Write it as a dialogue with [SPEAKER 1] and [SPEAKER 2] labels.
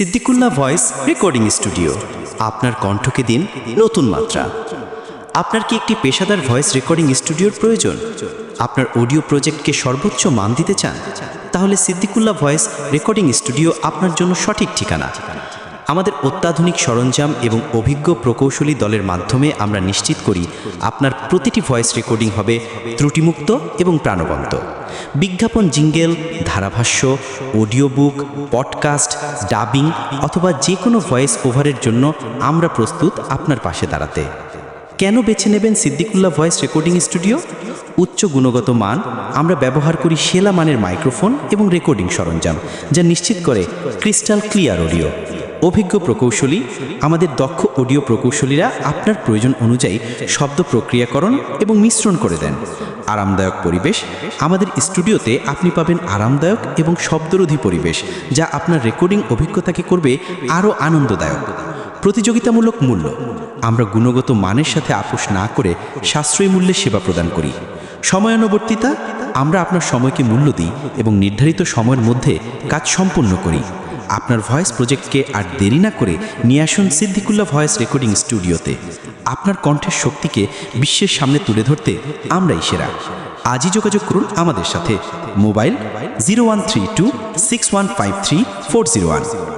[SPEAKER 1] Siddiqullah voice recording studio আপনার কণ্ঠকে দিন নতুন মাত্রা। আপনার কি একটি পেশাদার ভয়েস রেকর্ডিং স্টুডিওর প্রয়োজন? আপনার অডিও প্রজেক্টকে সর্বোচ্চ মান দিতে চান? তাহলে সিদ্দিকুল্লাহ ভয়েস রেকর্ডিং স্টুডিও আপনার জন্য সঠিক ঠিকানা। আমাদের অত্যাধুনিক সরঞ্জাম এবং অভিজ্ঞ প্রকৌশলী দলের মাধ্যমে আমরা নিশ্চিত করি আপনার প্রতিটি ভয়েস রেকর্ডিং হবে ত্রুটিমুক্ত এবং প্রাণবন্ত। বিজ্ঞাপন, জিঙ্গেল, ধারাভাষ্য, অডিও বুক, পডকাস্ট, ডাবিং অথবা যে কোনো ভয়েস ওভারের জন্য আমরা প্রস্তুত আপনার পাশে দাঁড়াতে। কেন বেছে নেবেন সিদ্দিকুল্লাহ ভয়েস রেকর্ডিং স্টুডিও? উচ্চ গুণগত মান। আমরা ব্যবহার করি সেরা মানের মাইক্রোফোন এবং রেকর্ডিং সরঞ্জাম, যা নিশ্চিত করে ক্রিস্টাল ক্লিয়ার অডিও। অভিজ্ঞ প্রকৌশলী। আমাদের দক্ষ অডিও প্রকৌশলীরা আপনার প্রয়োজন অনুযায়ী শব্দ প্রক্রিয়াকরণ এবং মিশ্রণ করে দেন। আরামদায়ক পরিবেশ। আমাদের স্টুডিওতে আপনি পাবেন আরামদায়ক এবং শব্দরোধী পরিবেশ, যা আপনার রেকর্ডিং অভিজ্ঞতাকে করবে আরও আনন্দদায়ক। প্রতিযোগিতামূলক মূল্য। আমরা গুণগত মানের সাথে আপোষ না করে সাশ্রয়ী মূল্যে সেবা প্রদান করি। সময়ানুবর্তিতা। আমরা আপনার সময়কে মূল্য দিই এবং নির্ধারিত সময়ের মধ্যে কাজ সম্পূর্ণ করি। আপনার ভয়েস প্রজেক্টকে আর দেরি না করে নিয়ে আসুন সিদ্দিকুল্লাহ ভয়েস রেকর্ডিং স্টুডিওতে। আপনার কণ্ঠের শক্তিকে বিশ্বের সামনে তুলে ধরতে আমরাই সেরা। আজই যোগাযোগ করুন আমাদের সাথে। মোবাইল 01326153 401।